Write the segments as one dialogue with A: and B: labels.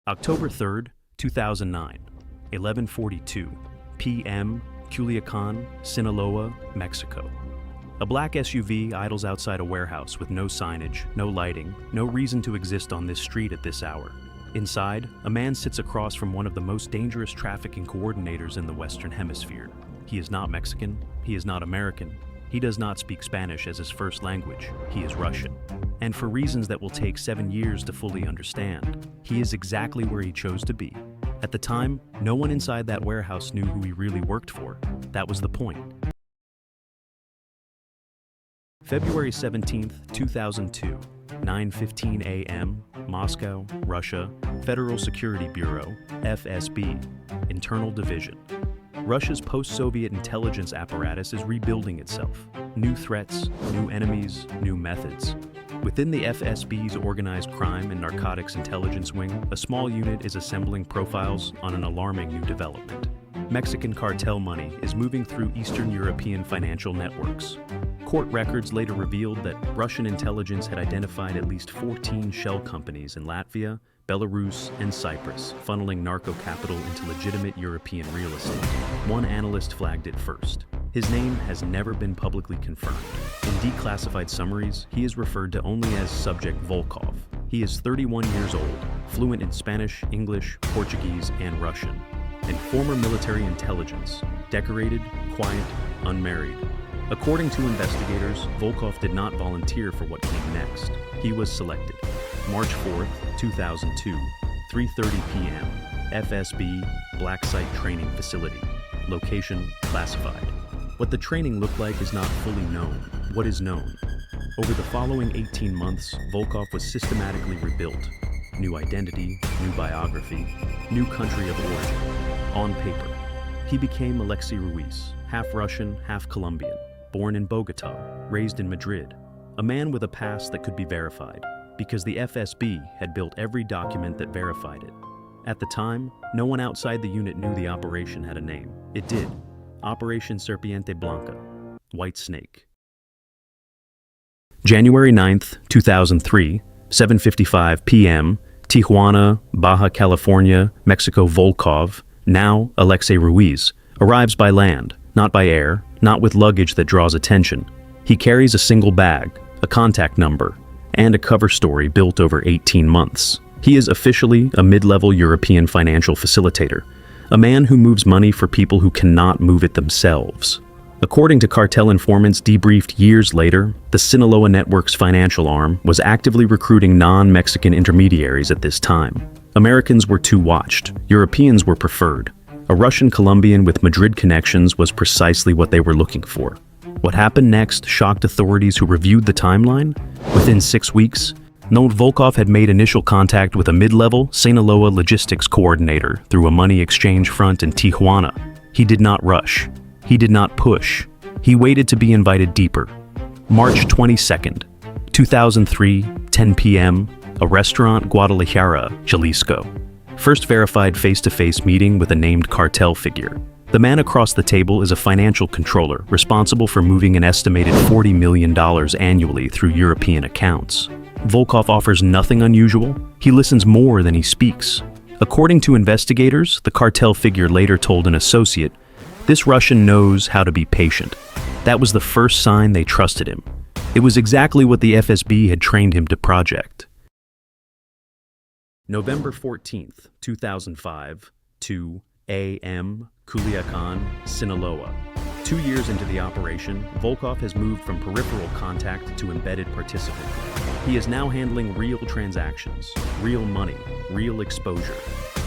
A: October 3rd, 2009, 11:42 p.m., Culiacan, Sinaloa, Mexico. A black SUV idles outside a warehouse with no signage, no lighting, no reason to exist on this street at this hour. Inside, a man sits across from one of the most dangerous trafficking coordinators in the Western Hemisphere. He is not Mexican, he is not American, he does not speak Spanish as his first language, he is Russian. And for reasons that will take 7 years to fully understand, he is exactly where he chose to be. At the time, no one inside that warehouse knew who he really worked for. That was the point. February 17th, 2002, 9:15 a.m., Moscow, Russia, Federal Security Bureau, FSB, Internal Division. Russia's post-Soviet intelligence apparatus is rebuilding itself. New threats, new enemies, new methods. Within the FSB's Organized Crime and Narcotics Intelligence Wing, a small unit is assembling profiles on an alarming new development. Mexican cartel money is moving through Eastern European financial networks. Court records later revealed that Russian intelligence had identified at least 14 shell companies in Latvia, Belarus, and Cyprus, funneling narco capital into legitimate European real estate. One analyst flagged it first. His name has never been publicly confirmed. In declassified summaries, he is referred to only as Subject Volkov. He is 31 years old, fluent in Spanish, English, Portuguese, and Russian, and former military intelligence, decorated, quiet, unmarried. According to investigators, Volkov did not volunteer for what came next. He was selected. March 4th, 2002, 3:30 p.m., FSB Black Site Training Facility. Location classified. What the training looked like is not fully known. What is known? Over the following 18 months, Volkov was systematically rebuilt. New identity, new biography, new country of origin. On paper, he became Alexei Ruiz, half Russian, half Colombian, born in Bogota, raised in Madrid, a man with a past that could be verified, because the FSB had built every document that verified it. At the time, no one outside the unit knew the operation had a name. It did. Operation Serpiente Blanca, White Snake. January 9th, 2003, 7:55 p.m., Tijuana, Baja California, Mexico. Volkov, now Alexei Ruiz, arrives by land, not by air, not with luggage that draws attention. He carries a single bag, a contact number, and a cover story built over 18 months. He is officially a mid-level European financial facilitator, a man who moves money for people who cannot move it themselves. According to cartel informants debriefed years later, the Sinaloa network's financial arm was actively recruiting non-Mexican intermediaries at this time. Americans were too watched, Europeans were preferred. A Russian Colombian with Madrid connections was precisely what they were looking for. What happened next shocked authorities who reviewed the timeline. Within 6 weeks, Volkov had made initial contact with a mid-level Sinaloa logistics coordinator through a money exchange front in Tijuana. He did not rush. He did not push. He waited to be invited deeper. March 22nd, 2003, 10 p.m., a restaurant, Guadalajara, Jalisco. First verified face-to-face meeting with a named cartel figure. The man across the table is a financial controller responsible for moving an estimated $40 million annually through European accounts. Volkov offers nothing unusual. He listens more than he speaks. According to investigators, the cartel figure later told an associate, "This Russian knows how to be patient." That was the first sign they trusted him. It was exactly what the FSB had trained him to project. November 14th, 2005, 2 a.m., Culiacan, Sinaloa. 2 years into the operation, Volkov has moved from peripheral contact to embedded participant. He is now handling real transactions, real money, real exposure.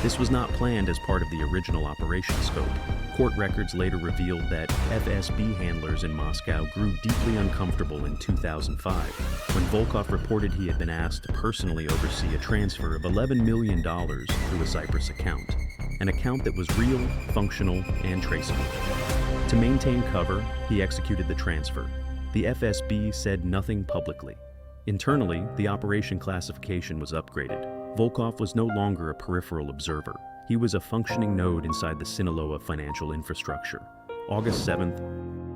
A: This was not planned as part of the original operation scope. Court records later revealed that FSB handlers in Moscow grew deeply uncomfortable in 2005 when Volkov reported he had been asked to personally oversee a transfer of $11 million through a Cyprus account, an account that was real, functional, and traceable. To maintain cover, he executed the transfer. The FSB said nothing publicly. Internally, the operation classification was upgraded. Volkov was no longer a peripheral observer. He was a functioning node inside the Sinaloa financial infrastructure. August 7th,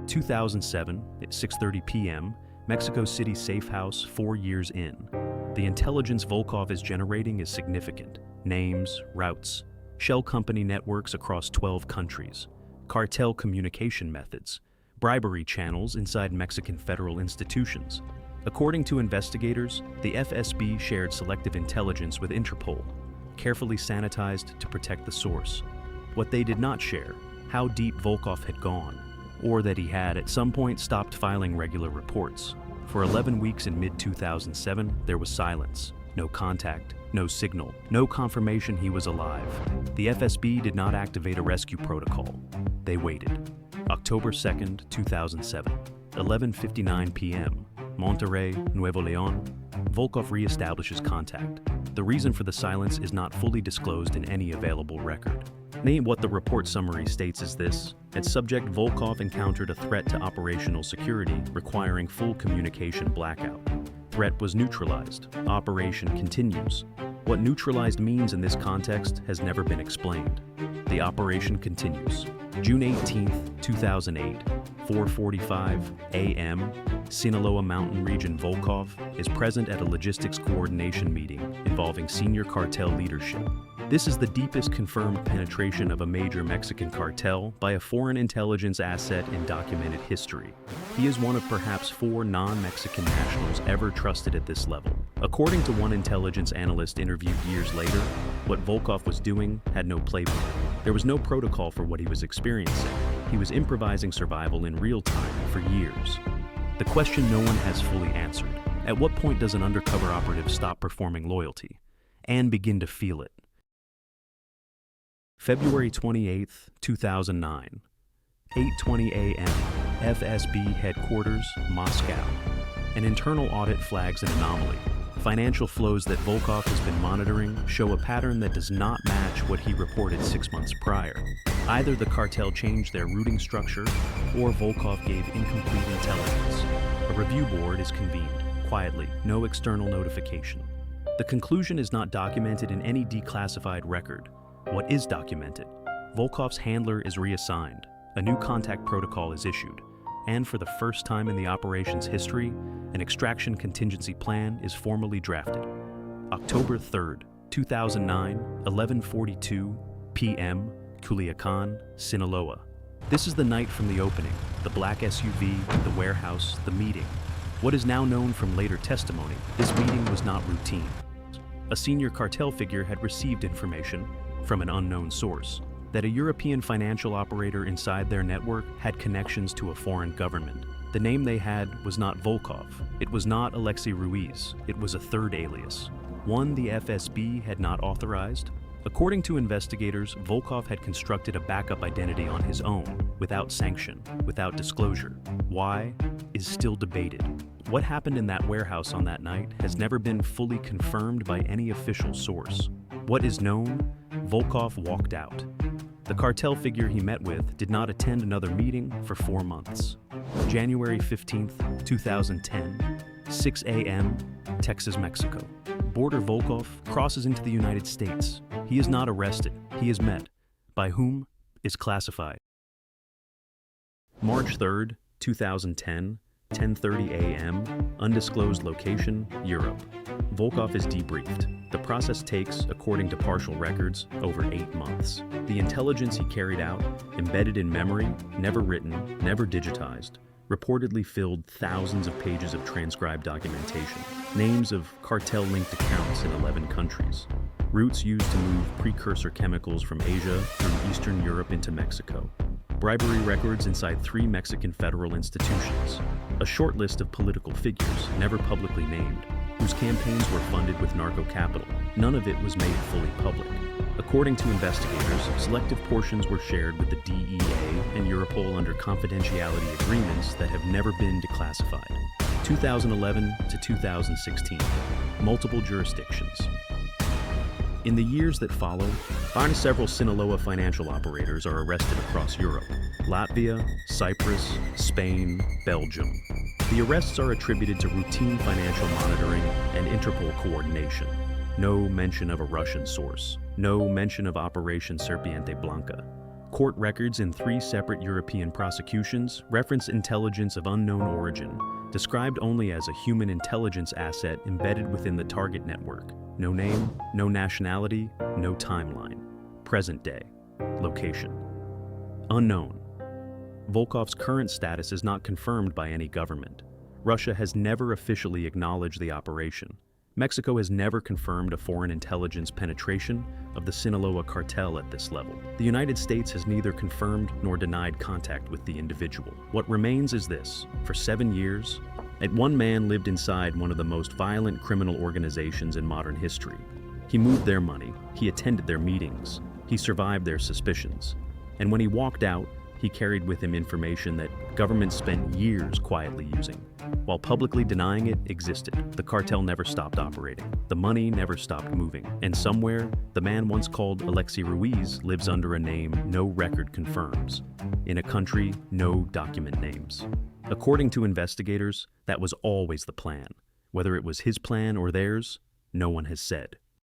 A: 2007, at 6:30 p.m., Mexico City safe house 4 years in. The intelligence Volkov is generating is significant. names, routes, shell company networks across 12 countries, cartel communication methods, bribery channels inside Mexican federal institutions. According to investigators, the FSB shared selective intelligence with Interpol, carefully sanitized to protect the source. What they did not share, how deep Volkov had gone, or that he had at some point stopped filing regular reports. For 11 weeks in mid-2007, there was silence. No contact, no signal, no confirmation he was alive. The FSB did not activate a rescue protocol. They waited. October 2nd, 2007, 11:59 p.m., Monterrey, Nuevo León. Volkov reestablishes contact. The reason for the silence is not fully disclosed in any available record. Name what the report summary states is this: at subject Volkov encountered a threat to operational security requiring full communication blackout. Threat was neutralized. Operation continues. What neutralized means in this context has never been explained. The operation continues. June 18, 2008, 4:45 a.m., Sinaloa Mountain Region. Volkov is present at a logistics coordination meeting involving senior cartel leadership. This is the deepest confirmed penetration of a major Mexican cartel by a foreign intelligence asset in documented history. He is one of perhaps 4 non-Mexican nationals ever trusted at this level. According to one intelligence analyst interviewed years later, what Volkov was doing had no playbook. There was no protocol for what he was experiencing. He was improvising survival in real time for years. The question no one has fully answered: at what point does an undercover operative stop performing loyalty and begin to feel it? February 28, 2009, 8:20 a.m., FSB headquarters, Moscow. An internal audit flags an anomaly. Financial flows that Volkov has been monitoring show a pattern that does not match what he reported 6 months prior. Either the cartel changed their routing structure, or Volkov gave incomplete intelligence. A review board is convened, quietly, no external notification. The conclusion is not documented in any declassified record. What is documented? Volkov's handler is reassigned, a new contact protocol is issued, and for the first time in the operation's history, an extraction contingency plan is formally drafted. October 3rd, 2009, 11:42 p.m., Culiacan, Sinaloa. This is the night from the opening, the black SUV, the warehouse, the meeting. What is now known from later testimony, this meeting was not routine. A senior cartel figure had received information from an unknown source that a European financial operator inside their network had connections to a foreign government. The name they had was not Volkov. It was not Alexei Ruiz. It was a third alias, one the FSB had not authorized. According to investigators, Volkov had constructed a backup identity on his own, without sanction, without disclosure. Why is still debated. What happened in that warehouse on that night has never been fully confirmed by any official source. What is known? Volkov walked out. The cartel figure he met with did not attend another meeting for 4 months. January 15, 2010, 6 a.m., Texas, Mexico. Border Volkov crosses into the United States. He is not arrested. He is met. By whom? Is classified. March 3rd, 2010, 10:30 a.m., undisclosed location, Europe. Volkov is debriefed. The process takes, according to partial records, over 8 months. The intelligence he carried out, embedded in memory, never written, never digitized, reportedly filled thousands of pages of transcribed documentation, names of cartel-linked accounts in 11 countries, routes used to move precursor chemicals from Asia through Eastern Europe into Mexico, bribery records inside 3 Mexican federal institutions, a short list of political figures, never publicly named, whose campaigns were funded with narco-capital. None of it was made fully public. According to investigators, selective portions were shared with the DEA and Europol under confidentiality agreements that have never been declassified. 2011 to 2016, multiple jurisdictions. In the years that follow, several Sinaloa financial operators are arrested across Europe: Latvia, Cyprus, Spain, Belgium. The arrests are attributed to routine financial monitoring and Interpol coordination. No mention of a Russian source. No mention of Operation Serpiente Blanca. Court records in 3 separate European prosecutions reference intelligence of unknown origin, described only as a human intelligence asset embedded within the target network. No name, no nationality, no timeline. Present day. Location. Unknown. Volkov's current status is not confirmed by any government. Russia has never officially acknowledged the operation. Mexico has never confirmed a foreign intelligence penetration of the Sinaloa cartel at this level. The United States has neither confirmed nor denied contact with the individual. What remains is this: for 7 years, one man lived inside one of the most violent criminal organizations in modern history. He moved their money, he attended their meetings, he survived their suspicions. And when he walked out, he carried with him information that governments spent years quietly using. While publicly denying it existed, the cartel never stopped operating. The money never stopped moving. And somewhere, the man once called Alexei Ruiz lives under a name no record confirms, in a country no document names. According to investigators, that was always the plan. Whether it was his plan or theirs, no one has said.